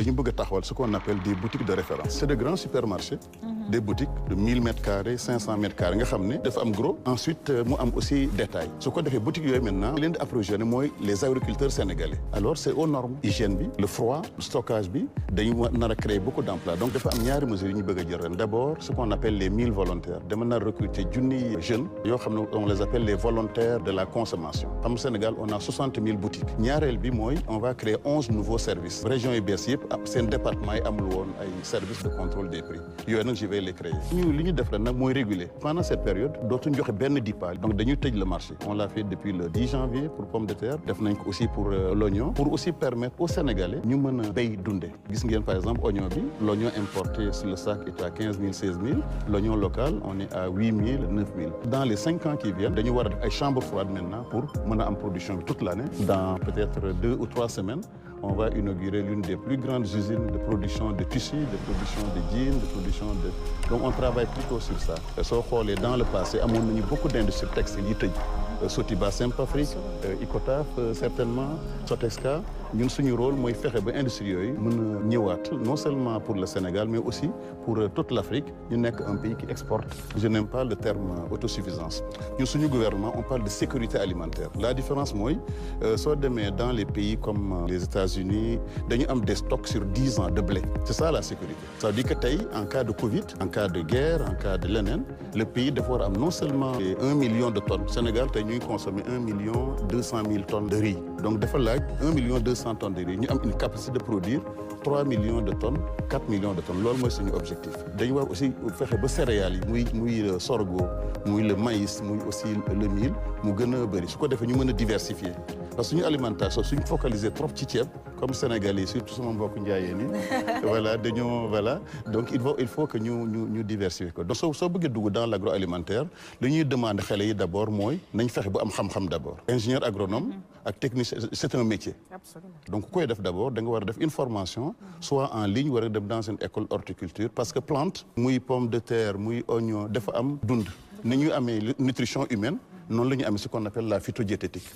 dañu bëgg a taxawal ce qu'on appelle des boutiques de référence. C'est de grands supermarchés, des boutiques de 1000 mètres carrés, 500 mètres carrés nga xam ne dafa am gros. Ensuite mu am aussi détail. su ko defee boutiques yooyu maintenant leen di approvisionner mooy les agriculteurs sénégalais. Alors c'est aux normes hygiène bi, le froid, le stockage bi dañu nar a créer beaucoup d'emplois. Donc dafa am ñaari mesures yu ñu bëgg a jël ren. D'abord ce qu'on appelle les 1000 volontaires. dama nar recruter junniy jeunes yoo xam ne on les appelle les volontaires de la consommation. Am Sénégal on a 60 000 boutiques. ñaareel bi mooy on va créer 11 nouveaux services. régions yu bees yëpp seen département yi amul woon ay services de contrôle des prix. yooyu nag je vais les créer. li ñu def ren nag mooy réguler. Pendant cette période dootuñu joxe benn DIPA. Donc dañuy tëj le marché. On l'a fait depuis le 10 janvier pour pommes de terre. def nañ ko aussi pour l'oignon. Pour aussi permettre aux Sénégalais ñu mën a béy dunde. Gis ngeen par exemple oignon bi. L'oignon importé sur le sac est à 15 000, 16 000. L'oignon local on est à 8 000, 9 000. Dans les 5 ans qui viennent dañu war a def ay chambres froides maintenant pour mën a am production bi toute l'année. Dans peut-être 2 ou 3 semaines. On va inaugurer l'une des plus grandes usines de production de tissus, de production de jeans, de production de... Donc on travaille plutôt sur ça. Soo xoolee dans le passé amoon nañu beaucoup d'industries textiles yi tëj. Sotiba Simpafric, Icotaf certainement, Sotexka. ñun suñu rôle mooy fexe ba industrie yooyu mën a ñëwaat non seulement pour le Sénégal mais aussi pour toute l'Afrique. ñu nekk un pays qui exporte. Je n'aime pas le terme autosuffisance. ñun suñu gouvernement on parle de sécurité alimentaire. La différence mooy soo demee dans les pays comme les États-Unis dañu am des stocks sur 10 ans de blé. C'est ça la sécurité. Ça veut dire que tey en cas de Covid, en cas de guerre, en cas de leneen le pays dafa war a am non seulement 1 million de tonnes. Sénégal tey ñuy consommer 1 200 000 tonnes de riz. Donc dafa laaj 1 200 tonnes de riz. Ñu am une capacité de produire 3 millions de tonnes, 4 millions de tonnes. Loolu mooy suñu objectif. Dañu war aussi fexe ba céréales yi muy le sorgho, muy le maïs, muy aussi le mil mu gën a bëri. Su ko defee ñu mën a diversifier. Parce que suñu alimentation suñu focaliser trop ci ceeb comme Sénégalais surtout sama mbokk njaayeen yi voilà dañoo voilà donc il faut que ñu diversifier ko donc soo bëggee dugg dans l'agroalimentaire li ñuy demander xale yi d'abord mooy nañ fexe bu am xam-xam d'abord. Ingénieur agronome ak technicien c'est un métier. Absolument. Donc koy def d'abord da nga war a def une formation soit en ligne war a dem dans une école horticulture parce que plante muy pomme de terre muy oignon dafa am dund ni ñuy amee nutrition humaine. noonu la ñu amee ce qu'on appelle la phytodiététique.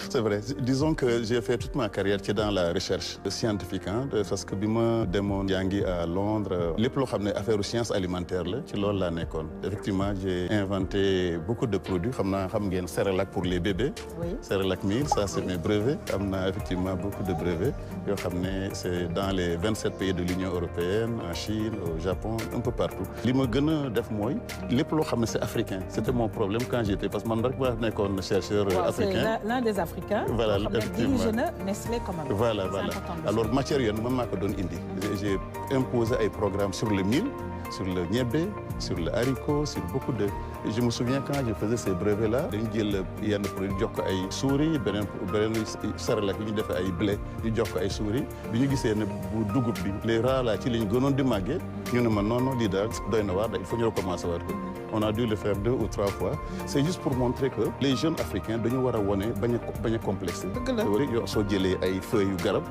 C'est vrai. Disons que j'ai fait toute ma carrière ci dans la recherche scientifique parce que bi ma demoon jàngi à Londres lépp loo xam ne affaire science alimentaire la ci loolu laa nekkoon. Effectivement j'ai inventé beaucoup de produits xam ngeen Cerelac pour les bébés. Oui. Cerelac 1000 ça c'est mes brevets. Am na effectivement beaucoup de brevets yoo xam ne c'est dans les 27 pays de l'Union européenne, en Chine, au Japon, un peu partout. Li ma gën a def mooy lépp loo xam ne c'est africain. C'était mon problème quand j'étais parce que man rek ma nekkoon chercheur africain. Des Africains. Voilà, effectivement. Nestlé quand même. Voilà. Alors matière yooyu man maa ko doon indi. J'ai imposé ay programmes sur le mil, sur le ñebbe, sur le haricot, sur beaucoup de. Je me souviens quand je faisais ces brevets là dañu jël yenn produit jox ko ay souris beneen Cerelac yi ñu defee ay blé ñu jox ko ay souris bi ñu gisee ne bu dugub bi les rats là ci lañ gënoon di màggee ñu ne ma non lii daal doy na waar il faut ñu recommencer waat ko. On a dû le faire 2 ou 3 fois. C'est juste pour montrer que les jeunes africains dañu war a wone bañ a complexé. Yoo soo jëlee ay feuilles yu garab.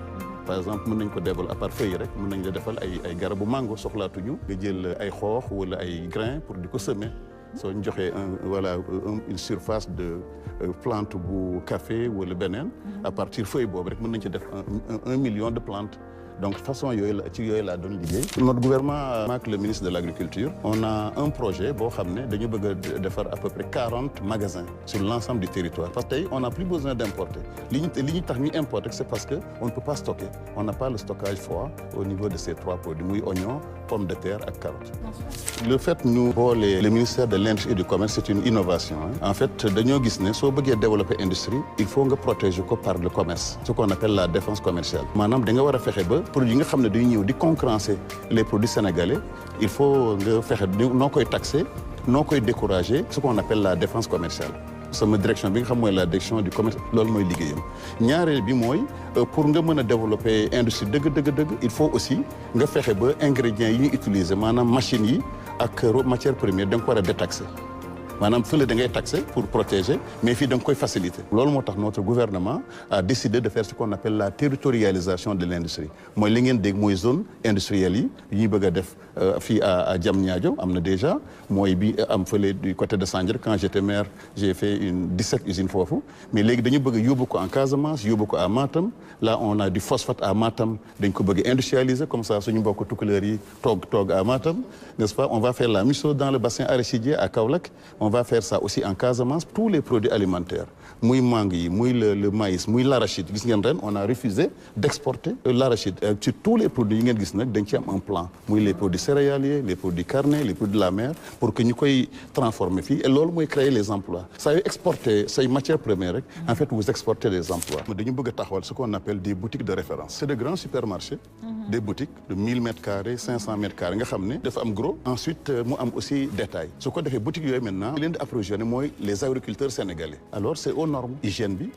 Par exemple mën nañ ko développer à part feuilles rek mën nañ la defal ay garabu mango soxlaatuñu nga jël ay xoox wala ay grains pour di ko semer. soo ñu joxee une surface de plante bu café wala beneen. À partir feuille boobu rek mën nañ ci def 1 million de plantes. Donc façon yooyu laa doon liggéey. Notre gouvernement avec le ministre de l'Agriculture on a un projet boo xam ne dañu bëgg a defar à peu près 40 magasins sur l'ensemble du territoire. Parce que tey on n'a plus besoin d'importer. Li ñu tax ñu importer c'est parce que on ne peut pas stocker. On n'a pas le stockage froid au niveau de ces 3 produits muy oignon, pomme de terre ak carotte. Le fait ñu boole le ministère de l'Industrie et du Commerce c'est une innovation. En fait dañoo gis ne soo bëggee développer industrie il faut nga protéger ko par le commerce. Ce qu'on appelle la défense commerciale. Maanaam da nga war a fexe ba produits yi nga xam ne dañuy ñëw di concurrencer les produits sénégalais il faut nga fexe noo koy taxer noo koy décourager ce qu'on appelle la défense commerciale. sama direction bi nga xam mooy la direction du commerce loolu mooy liggéeyam ñaareel bi mooy pour nga mën a développer industrie dëgg il faut aussi nga fexe ba ingrédients yi ñuy utiliser maanaam machines yi ak matière première da nga ko war a détaxer maanaam fële da ngay taxer pour protéger mais fii da nga koy faciliter. loolu moo tax notre gouvernement a décidé de faire ce qu'on appelle la territorialisation de l'industrie mooy li ngeen dégg mooy zone industrielle yi ñuy bëgg a def fii à Diamniadio am na déjà mooy bi am fële du côté de Sandiara. Quand j'étais maire j'ai fait 17 usines foofu mais léegi dañu bëgg yóbbu ko en Casamance yóbbu ko à Matam là on a du phosphate à Matam dañ ko bëgg industrialiser comme ça suñu mbokk tukkuleer yi toog à Matam n'est-ce pas. On va faire la même chose dans le bassin arachidier à Kaolack on va faire ça aussi en Casamance tous les produits alimentaires muy mangue yi muy le maïs muy l'arachide gis ngeen ren on a refusé d'exporter l'arachide sur tous les produits yi ngeen gis nag dañ ci am un plan muy les produits céréaliers les produits carnés les produits de la mer pour que ñu koy transformer fii et loolu mooy créer les emplois saa yu exporter say matières premières rek en fait vous exportez des emplois. dañu bëgg a taxawal ce qu'on appelle des boutiques de référence c'est de grands supermarchés des boutiques de 1000 mètres carrés 500 mètres carrés nga xam ne dafa am gros ensuite mu am aussi détail su ko defee boutiques yooyu maintenant leen di approvisionner mooy les agriculteurs sénégalais alors c'est aux normes hygiène bi